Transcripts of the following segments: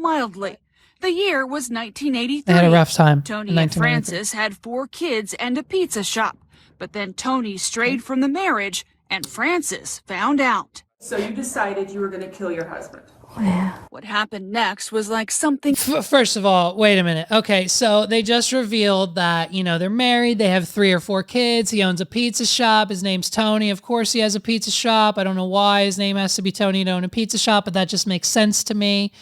mildly. The year was 1983. They had a rough time. Tony and Frances had 4 kids and a pizza shop. But then Tony strayed from the marriage, and Frances found out. So you decided you were going to kill your husband. Yeah. What happened next was like something. First of all, wait a minute. Okay, so they just revealed that, you know, they're married. They have 3 or 4 kids. He owns a pizza shop. His name's Tony. Of course, he has a pizza shop. I don't know why his name has to be Tony to own a pizza shop, but that just makes sense to me.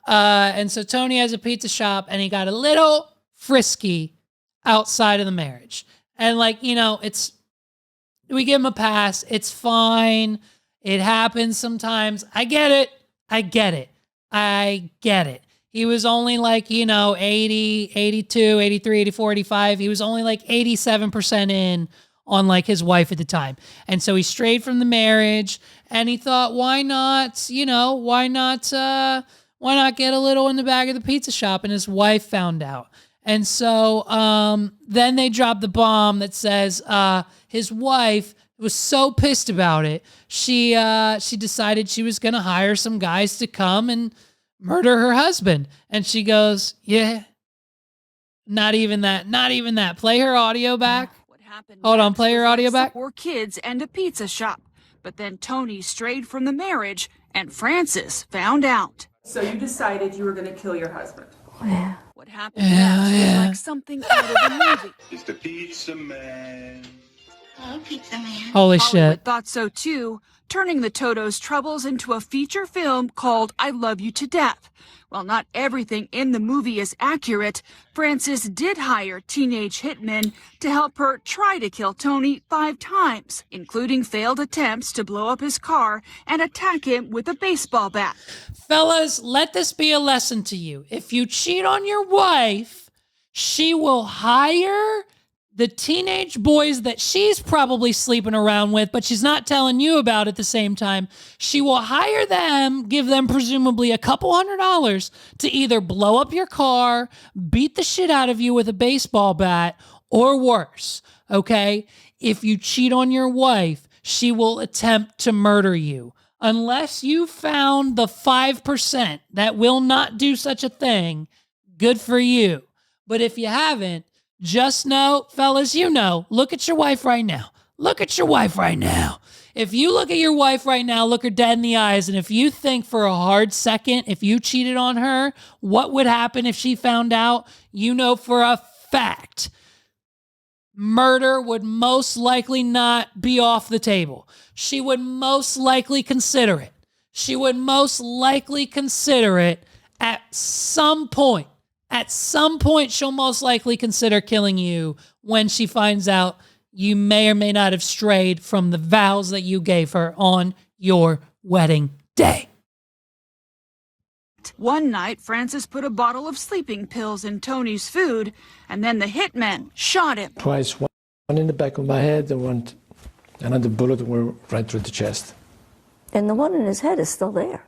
And so Tony has a pizza shop, and he got a little frisky outside of the marriage. And like, you know, we give him a pass. It's fine. It happens sometimes. I get it. He was only like, you know, 80, 82, 83, 84, 85. He was only like 87% in on like his wife at the time. And so he strayed from the marriage, and he thought, why not, you know, why not get a little in the bag of the pizza shop? And his wife found out. And so then they dropped the bomb that says his wife was so pissed about it, she decided she was going to hire some guys to come and murder her husband. And she goes, yeah, not even that. Play her audio back. What happened? Hold on, play her audio back. 4 kids and a pizza shop. But then Tony strayed from the marriage, and Frances found out. So you decided you were going to kill your husband. Yeah. What happened next was like something out of a movie. It's the pizza man. Hello, pizza man. Holy Hollywood shit. thought so too, turning the Totos' troubles into a feature film called I Love You to Death. While not everything in the movie is accurate, Frances did hire teenage hitmen to help her try to kill Tony 5 times, including failed attempts to blow up his car and attack him with a baseball bat. Fellas, let this be a lesson to you. If you cheat on your wife, she will hire the teenage boys that she's probably sleeping around with, but she's not telling you about at the same time. She will hire them, give them presumably a couple $100 to either blow up your car, beat the shit out of you with a baseball bat, or worse, okay? If you cheat on your wife, she will attempt to murder you. Unless you found the 5% that will not do such a thing, good for you. But if you haven't, just know, fellas, you know, look at your wife right now. Look at your wife right now. If you look at your wife right now, look her dead in the eyes, and if you think for a hard second, if you cheated on her, what would happen if she found out, you know for a fact, murder would most likely not be off the table. She would most likely consider it. At some point. At some point, she'll most likely consider killing you when she finds out you may or may not have strayed from the vows that you gave her on your wedding day. One night, Frances put a bottle of sleeping pills in Tony's food, and then the hitmen shot him. Twice, one in the back of my head and another bullet went right through the chest. And the one in his head is still there.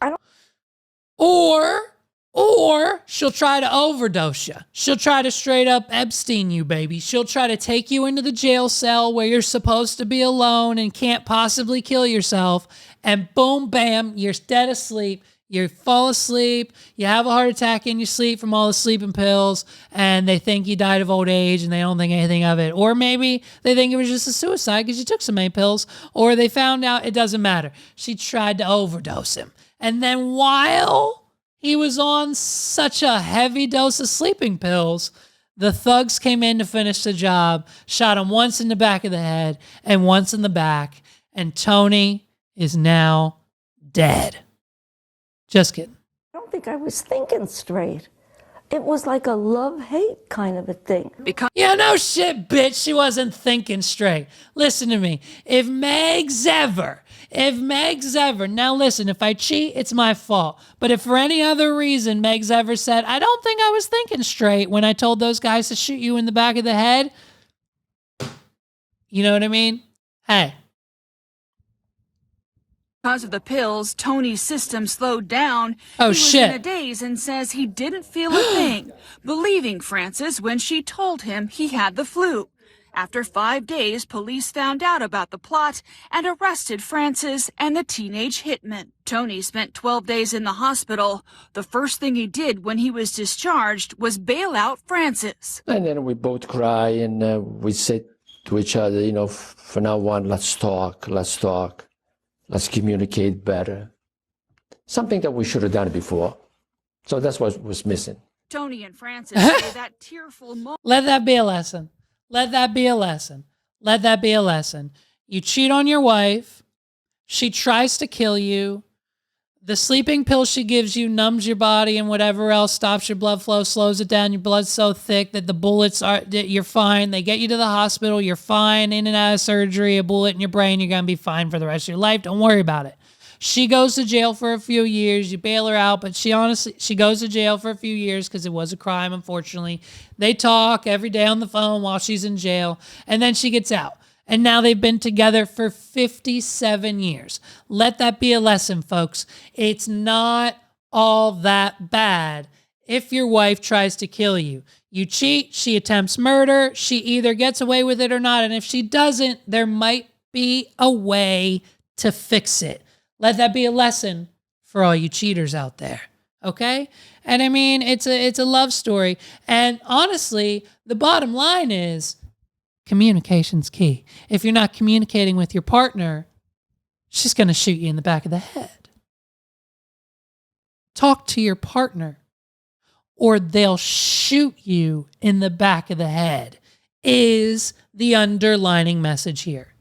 Or she'll try to overdose you. She'll try to straight up Epstein you, baby. She'll try to take you into the jail cell where you're supposed to be alone and can't possibly kill yourself. And boom, bam, you're dead asleep. You fall asleep. You have a heart attack in your sleep from all the sleeping pills. And they think you died of old age and they don't think anything of it. Or maybe they think it was just a suicide because you took so many pills. Or they found out it doesn't matter. She tried to overdose him. And then while he was on such a heavy dose of sleeping pills, the thugs came in to finish the job, shot him once in the back of the head and once in the back, and Tony is now dead. Just kidding. I don't think I was thinking straight. It was like a love-hate kind of a thing. Yeah, no shit, bitch. She wasn't thinking straight. Listen to me. If Meg's ever, now listen, if I cheat, it's my fault. But if for any other reason Meg's ever said, I don't think I was thinking straight when I told those guys to shoot you in the back of the head, you know what I mean? Hey. Because of the pills, Tony's system slowed down. Oh, he was shit. in a daze and says he didn't feel a thing, believing Frances when she told him he had the flu. After 5 days, police found out about the plot and arrested Frances and the teenage hitman. Tony spent 12 days in the hospital. The first thing he did when he was discharged was bail out Frances. And then we both cry and we said to each other, you know, from now on, let's talk, let's communicate better. Something that we should have done before. So that's what was missing. Tony and Frances say that tearful moment. Let that be a lesson. Let that be a lesson. Let that be a lesson. You cheat on your wife. She tries to kill you. The sleeping pill she gives you numbs your body and whatever else, stops your blood flow, slows it down. Your blood's so thick that the bullets are, you're fine. They get you to the hospital. You're fine. In and out of surgery, a bullet in your brain. You're going to be fine for the rest of your life. Don't worry about it. She goes to jail for a few years. You bail her out, but she goes to jail for a few years because it was a crime, unfortunately. They talk every day on the phone while she's in jail, and then she gets out. And now they've been together for 57 years. Let that be a lesson, folks. It's not all that bad if your wife tries to kill you. You cheat, she attempts murder, she either gets away with it or not, and if she doesn't, there might be a way to fix it. Let that be a lesson for all you cheaters out there, okay? And I mean, it's a love story. And honestly, the bottom line is communication's key. If you're not communicating with your partner, she's going to shoot you in the back of the head. Talk to your partner, or they'll shoot you in the back of the head, is the underlining message here.